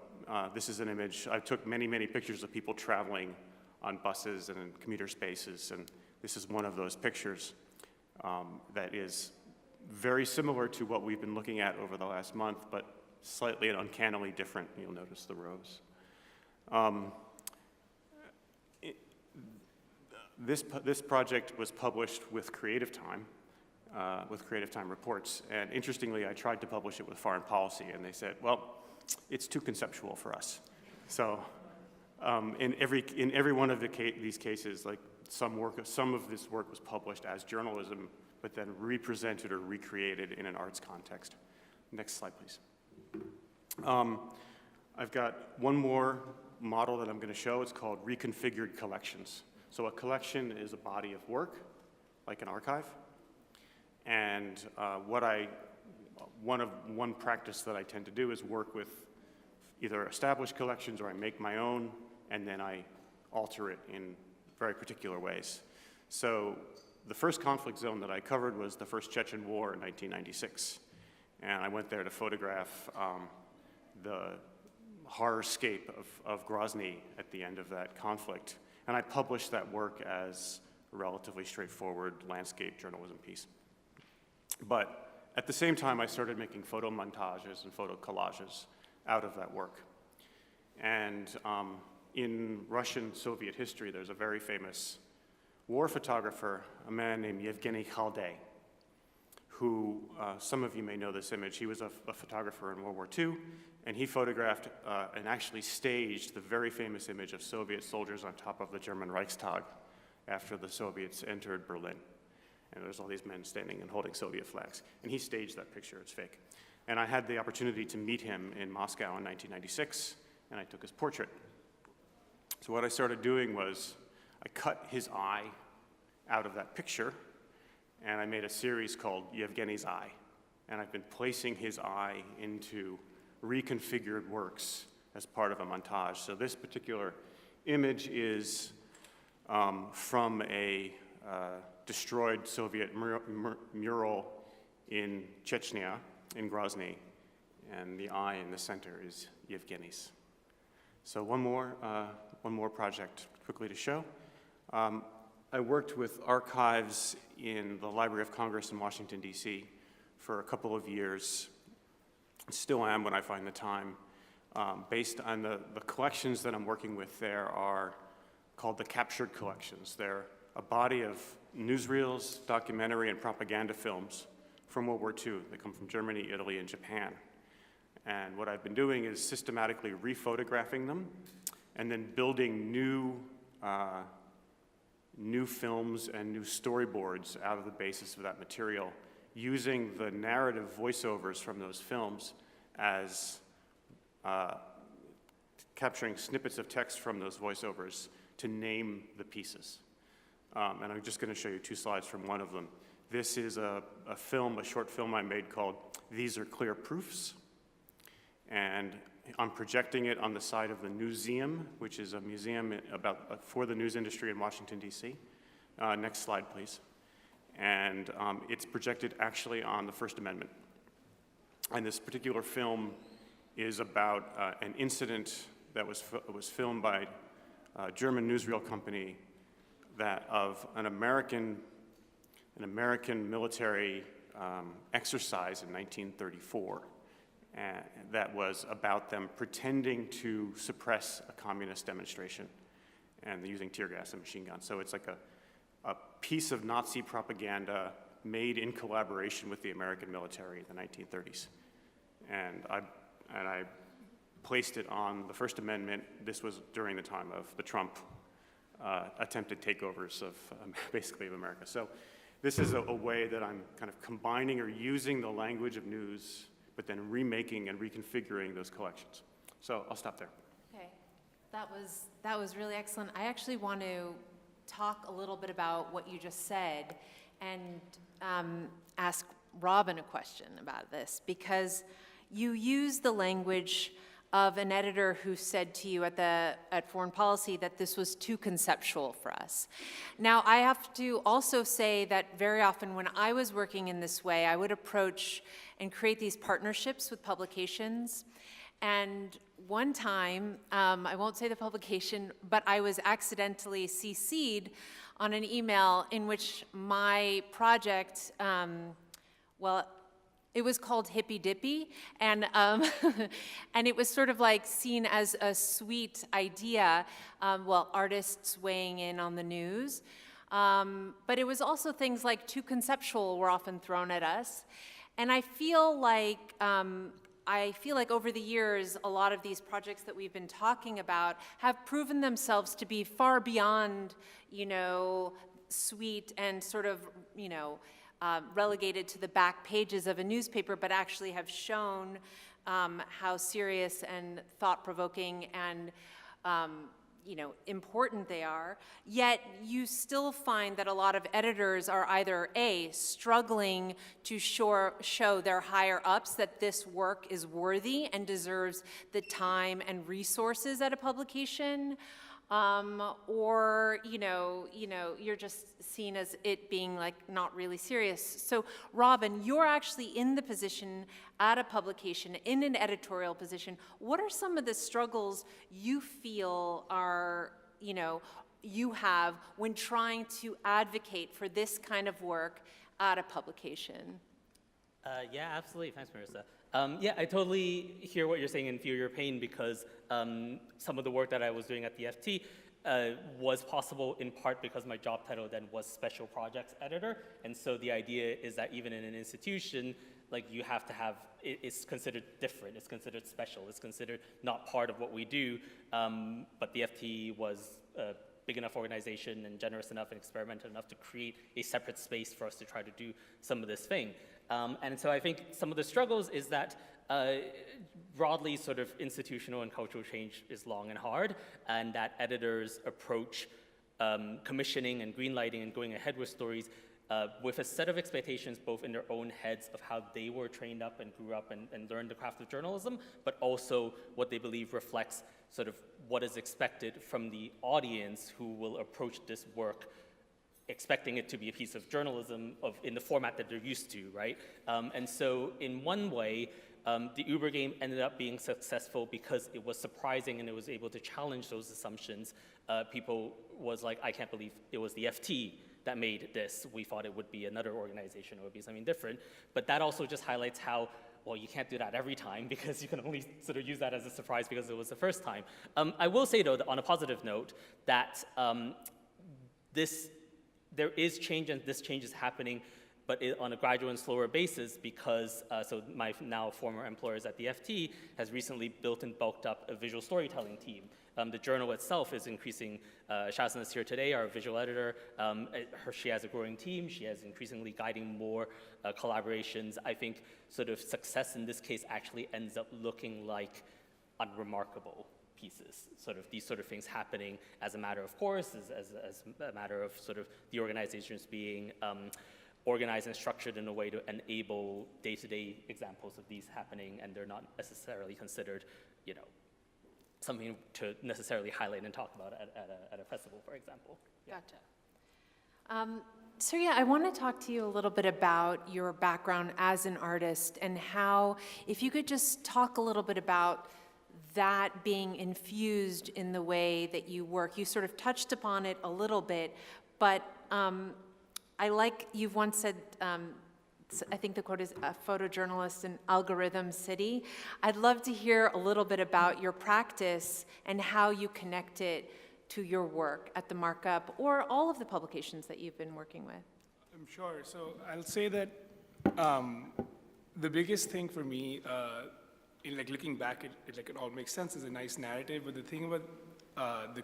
S5: this is an image. I took many, many pictures of people traveling on buses and in commuter spaces, and this is one of those pictures that is very similar to what we've been looking at over the last month, but slightly and uncannily different. You'll notice the rows. This project was published with Creative Time reports, and interestingly, I tried to publish it with Foreign Policy, and they said, well, it's too conceptual for us. So in every one of these cases, like some of this work was published as journalism, but then represented or recreated in an arts context. Next slide, please. I've got one more model that I'm going to show. It's called reconfigured collections. So a collection is a body of work, like an archive. And one practice that I tend to do is work with either established collections or I make my own, and then I alter it in very particular ways. So the first conflict zone that I covered was the first Chechen War in 1996. And I went there to photograph the horrorscape of Grozny at the end of that conflict. And I published that work as a relatively straightforward landscape journalism piece. But at the same time, I started making photo montages and photo collages out of that work. And in Russian Soviet history, there's a very famous war photographer, a man named Yevgeny Khalday, who some of you may know this image. He was a photographer in World War II, and he photographed and actually staged the very famous image of Soviet soldiers on top of the German Reichstag after the Soviets entered Berlin. And there's all these men standing and holding Soviet flags. And he staged that picture, it's fake. And I had the opportunity to meet him in Moscow in 1996, and I took his portrait. So what I started doing was I cut his eye out of that picture, and I made a series called Yevgeny's Eye. And I've been placing his eye into reconfigured works as part of a montage. So this particular image is from a destroyed Soviet mural in Chechnya, in Grozny, and the eye in the center is Yevgeny's. So one more project quickly to show. I worked with archives in the Library of Congress in Washington, D.C. for a couple of years. Still am when I find the time. Based on the collections that I'm working with, there are called the Captured Collections. They're a body of newsreels, documentary, and propaganda films from World War II. They come from Germany, Italy, and Japan. And what I've been doing is systematically rephotographing them and then building new films and new storyboards out of the basis of that material, using the narrative voiceovers from those films as capturing snippets of text from those voiceovers to name the pieces. And I'm just going to show you 2 slides from one of them. This is a short film I made called These Are Clear Proofs. And I'm projecting it on the side of the Newseum, which is a museum for the news industry in Washington, D.C. Next slide, please. And it's projected actually on the First Amendment. And this particular film is about an incident that was filmed by a German newsreel company of an American military exercise in 1934. And that was about them pretending to suppress a communist demonstration and using tear gas and machine guns. So it's like a piece of Nazi propaganda made in collaboration with the American military in the 1930s. And I placed it on the First Amendment. This was during the time of the Trump attempted takeovers of basically of America. So this is a way that I'm kind of combining or using the language of news, but then remaking and reconfiguring those collections. So I'll stop there.
S1: Okay, that was really excellent. I actually want to talk a little bit about what you just said and ask Robin a question about this, because you use the language of an editor who said to you at Foreign Policy that this was too conceptual for us. Now, I have to also say that very often when I was working in this way, I would approach and create these partnerships with publications. And one time, I won't say the publication, but I was accidentally CC'd on an email in which my project, it was called Hippy Dippy, and and it was sort of like seen as a sweet idea, artists weighing in on the news. But it was also things like too conceptual were often thrown at us. And I feel like over the years, a lot of these projects that we've been talking about have proven themselves to be far beyond, sweet and sort of, relegated to the back pages of a newspaper, but actually have shown how serious and thought-provoking and important they are. Yet you still find that a lot of editors are either A, struggling to show their higher ups that this work is worthy and deserves the time and resources at a publication, or you're just seen as it being like not really serious. So Robin, you're actually in the position at a publication, in an editorial position. What are some of the struggles you feel are, you have when trying to advocate for this kind of work at a publication?
S4: Yeah, absolutely. Thanks, Marissa. I totally hear what you're saying and feel your pain, because some of the work that I was doing at the FT was possible in part because my job title then was Special Projects Editor. And so the idea is that even in an institution, you have to have, it's considered different, it's considered special, it's considered not part of what we do. But the FT was a big enough organization and generous enough and experimental enough to create a separate space for us to try to do some of this thing. And so I think some of the struggles is that broadly sort of institutional and cultural change is long and hard, and that editors approach commissioning and greenlighting and going ahead with stories with a set of expectations both in their own heads of how they were trained up and grew up and learned the craft of journalism, but also what they believe reflects sort of what is expected from the audience who will approach this work expecting it to be a piece of journalism in the format that they're used to, right? And so in one way, the Uber game ended up being successful because it was surprising and it was able to challenge those assumptions. People was like, I can't believe it was the FT that made this. We thought it would be another organization, it would be something different. But that also just highlights how well, you can't do that every time because you can only sort of use that as a surprise because it was the first time. I will say, though, that on a positive note, that there is change, and this change is happening, but on a gradual and slower basis because, so my now former employers at the FT has recently built and bulked up a visual storytelling team. The journal itself is increasing. Shazna is here today, our visual editor. She has a growing team. She is increasingly guiding more collaborations. I think sort of success in this case actually ends up looking like unremarkable pieces, sort of these sort of things happening as a matter of course, as a matter of sort of the organizations being organized and structured in a way to enable day-to-day examples of these happening, and they're not necessarily considered, you know, something to necessarily highlight and talk about at a festival, for example. Yeah.
S1: Gotcha. Surya, I want to talk to you a little bit about your background as an artist and how, if you could just talk a little bit about that being infused in the way that you work. You sort of touched upon it a little bit, but I like, you've once said, I think the quote is, a photojournalist in algorithm city. I'd love to hear a little bit about your practice and how you connect it to your work at the Markup or all of the publications that you've been working with.
S2: I'm sure. So I'll say that the biggest thing for me, in like looking back, it all makes sense. It's a nice narrative, but the thing about the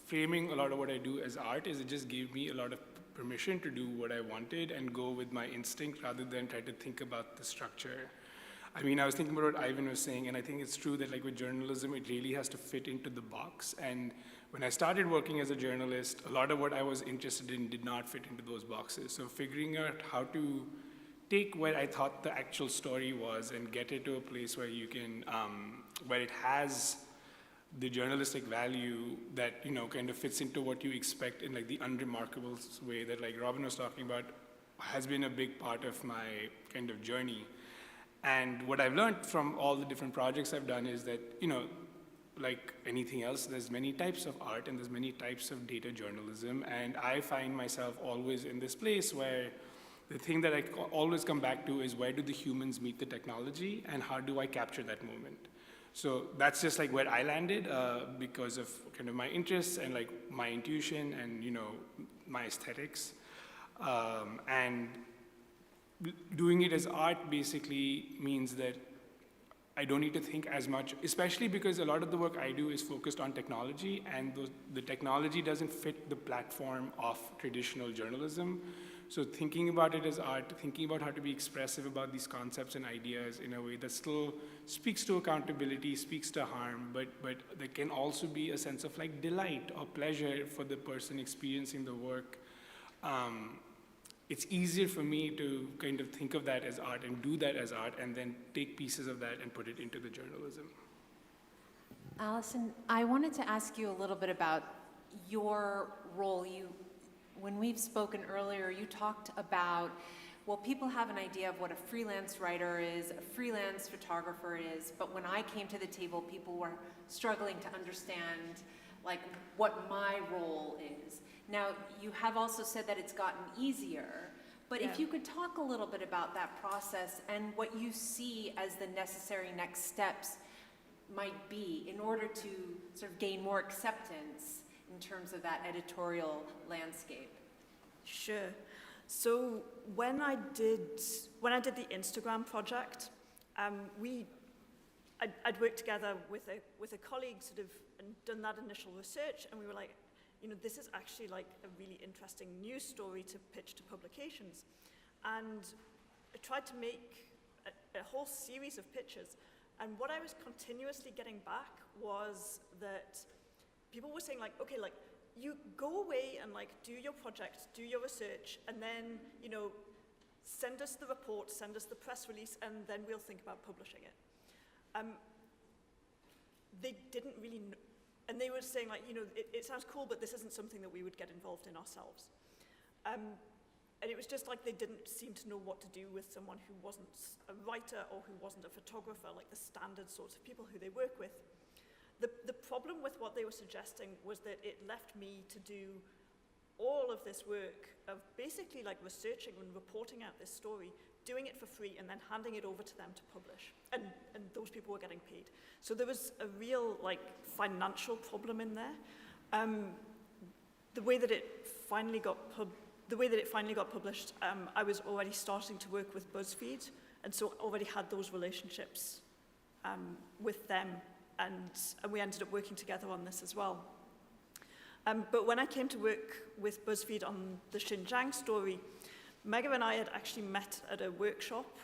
S2: framing a lot of what I do as art is it just gave me a lot of permission to do what I wanted and go with my instinct rather than try to think about the structure. I mean, I was thinking about what Ivan was saying, and I think it's true that like with journalism, it really has to fit into the box. And when I started working as a journalist, a lot of what I was interested in did not fit into those boxes. So figuring out how to take what I thought the actual story was and get it to a place where you can, where it has the journalistic value that, you know, kind of fits into what you expect in like the unremarkable way that like Robin was talking about has been a big part of my kind of journey. And what I've learned from all the different projects I've done is that, you know, like anything else, there's many types of art and there's many types of data journalism. And I find myself always in this place where the thing that I always come back to is where do the humans meet the technology and how do I capture that moment? So that's just like where I landed because of kind of my interests and like my intuition and, you know, my aesthetics. And doing it as art basically means that I don't need to think as much, especially because a lot of the work I do is focused on technology, and the technology doesn't fit the platform of traditional journalism. So thinking about it as art, thinking about how to be expressive about these concepts and ideas in a way that still speaks to accountability, speaks to harm, but there can also be a sense of like delight or pleasure for the person experiencing the work. It's easier for me to kind of think of that as art and do that as art and then take pieces of that and put it into the journalism.
S1: Allison, I wanted to ask you a little bit about your role. When we've spoken earlier, you talked about, well, people have an idea of what a freelance writer is, a freelance photographer is, but when I came to the table, people were struggling to understand like what my role is. Now, you have also said that it's gotten easier, but if you could talk a little bit about that process and what you see as the necessary next steps might be in order to sort of gain more acceptance in terms of that editorial landscape.
S3: Sure. So when I did the Instagram project, I'd worked together with a colleague sort of and done that initial research, and we were like, you know, this is actually like a really interesting news story to pitch to publications. And I tried to make a whole series of pitches, and what I was continuously getting back was that people were saying like, okay, like, you go away and like do your project, do your research, and then, you know, send us the report, send us the press release, and then we'll think about publishing it. They didn't really know, and they were saying like, you know, it sounds cool, but this isn't something that we would get involved in ourselves. And it was just like they didn't seem to know what to do with someone who wasn't a writer or who wasn't a photographer, like the standard sorts of people who they work with. The problem with what they were suggesting was that it left me to do all of this work of basically like researching and reporting out this story doing it for free and then handing it over to them to publish. And those people were getting paid. So there was a real financial problem in there. The way that it finally got published, I was already starting to work with BuzzFeed, and so already had those relationships with them, and we ended up working together on this as well. But when I came to work with BuzzFeed on the Xinjiang story, Mega and I had actually met at a workshop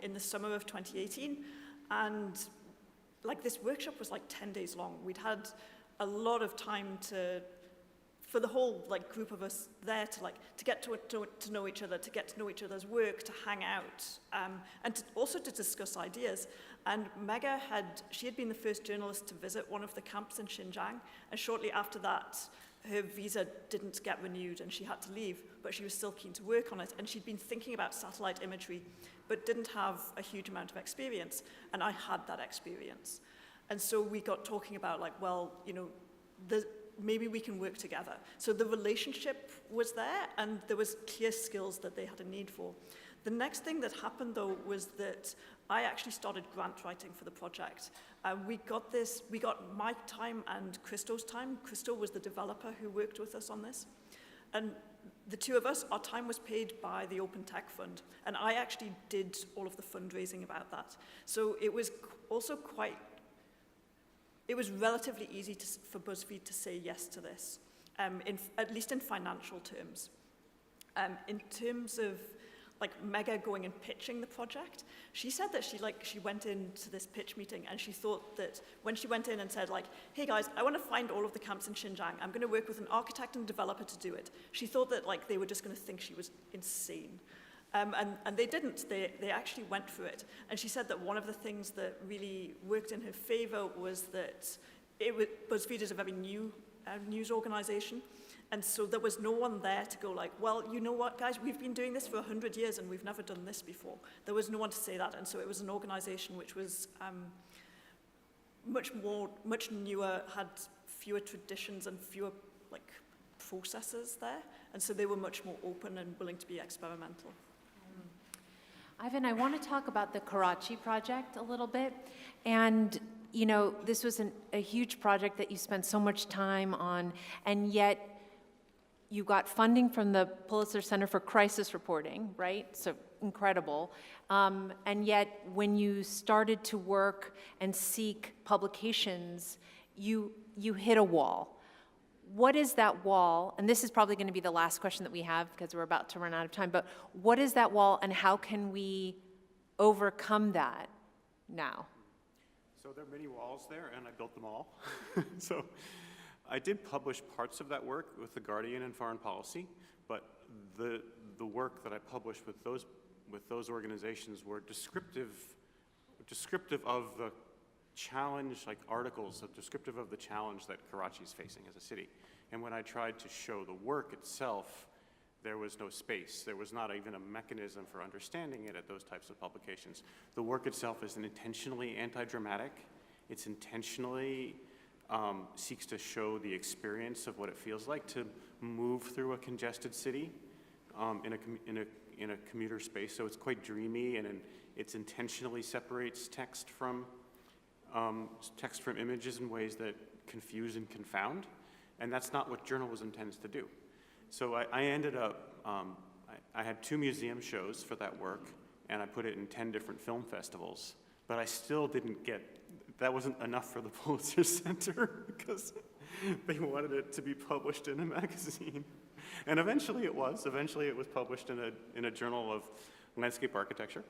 S3: in the summer of 2018, and this workshop was 10 days long. We'd had a lot of time for the whole group of us there to get to know each other, to get to know each other's work, to hang out, and also to discuss ideas. And Mega she had been the first journalist to visit one of the camps in Xinjiang, and shortly after that, her visa didn't get renewed and she had to leave, but she was still keen to work on it. And she'd been thinking about satellite imagery, but didn't have a huge amount of experience. And I had that experience. And so we got talking about maybe we can work together. So the relationship was there, and there was clear skills that they had a need for. The next thing that happened, though, was that I actually started grant writing for the project. We got my time and Christo's time. Christo was the developer who worked with us on this. And the two of us, our time was paid by the Open Tech Fund, and I actually did all of the fundraising about that. So it was also it was relatively easy for BuzzFeed to say yes to this, at least in financial terms. In terms of Mega going and pitching the project, she said that she went into this pitch meeting and she thought that when she went in and said hey guys, I want to find all of the camps in Xinjiang, I'm going to work with an architect and developer to do it. She thought that they were just going to think she was insane. And they didn't. They actually went for it. And she said that one of the things that really worked in her favor was that BuzzFeed is a very new news organization. And so there was no one there to go well, you know what, guys, we've been doing this for 100 years and we've never done this before. There was no one to say that. And so it was an organization which was much newer, had fewer traditions and fewer processes there. And so they were much more open and willing to be experimental.
S1: Ivan, I want to talk about the Karachi Project a little bit. And, this was a huge project that you spent so much time on, and yet you got funding from the Pulitzer Center for Crisis Reporting, right? So incredible. And yet, when you started to work and seek publications, you hit a wall. What is that wall? And this is probably going to be the last question that we have because we're about to run out of time, but what is that wall and how can we overcome that now?
S5: So there are many walls there, and I built them all. So I did publish parts of that work with The Guardian and Foreign Policy, but the work that I published with those organizations were descriptive of the challenge, articles, descriptive of the challenge that Karachi is facing as a city. And when I tried to show the work itself, there was no space. There was not even a mechanism for understanding it at those types of publications. The work itself is intentionally anti-dramatic. It's intentionally seeks to show the experience of what it feels like to move through a congested city in a commuter space. So it's quite dreamy, and it intentionally separates text from images in ways that confuse and confound, and that's not what journalism tends to do. So I ended up, I had 2 museum shows for that work, and I put it in 10 different film festivals, but I still didn't that wasn't enough for the Pulitzer Center because they wanted it to be published in a magazine. And eventually it was. Eventually it was published in a journal of landscape architecture,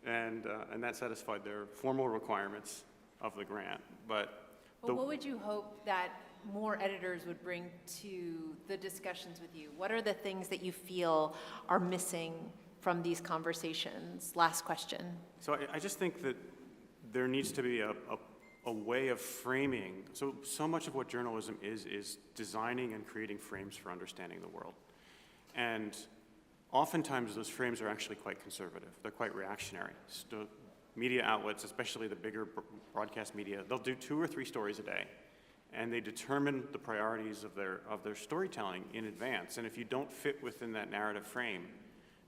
S5: and that satisfied their formal requirements of the grant. But
S1: what would you hope that more editors would bring to the discussions with you? What are the things that you feel are missing from these conversations? Last question.
S5: So I just think that there needs to be a way of framing. So much of what journalism is designing and creating frames for understanding the world. And oftentimes those frames are actually quite conservative. They're quite reactionary. Media outlets, especially the bigger broadcast media, they'll do 2 or 3 stories a day, and they determine the priorities of their storytelling in advance. And if you don't fit within that narrative frame,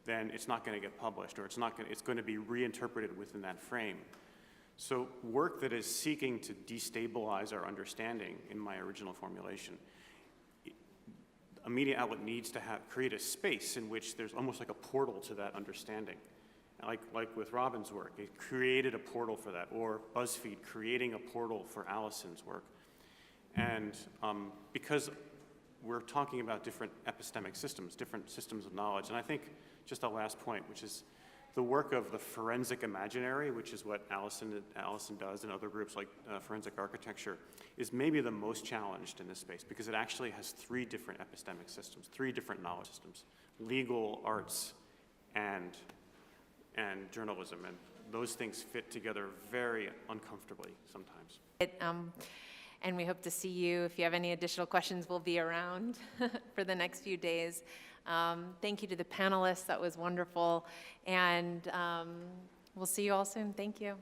S5: then it's not going to get published, or it's going to be reinterpreted within that frame. So work that is seeking to destabilize our understanding in my original formulation, a media outlet needs to create a space in which there's almost like a portal to that understanding. Like with Robin's work, it created a portal for that, or BuzzFeed creating a portal for Allison's work. And because we're talking about different epistemic systems, different systems of knowledge, and I think just a last point, which is the work of the forensic imaginary, which is what Allison does, and other groups like forensic architecture, is maybe the most challenged in this space, because it actually has 3 different epistemic systems, 3 different knowledge systems: legal, arts, and journalism. And those things fit together very uncomfortably sometimes.
S1: And we hope to see you. If you have any additional questions, we'll be around for the next few days. Thank you to the panelists. That was wonderful. And we'll see you all soon. Thank you.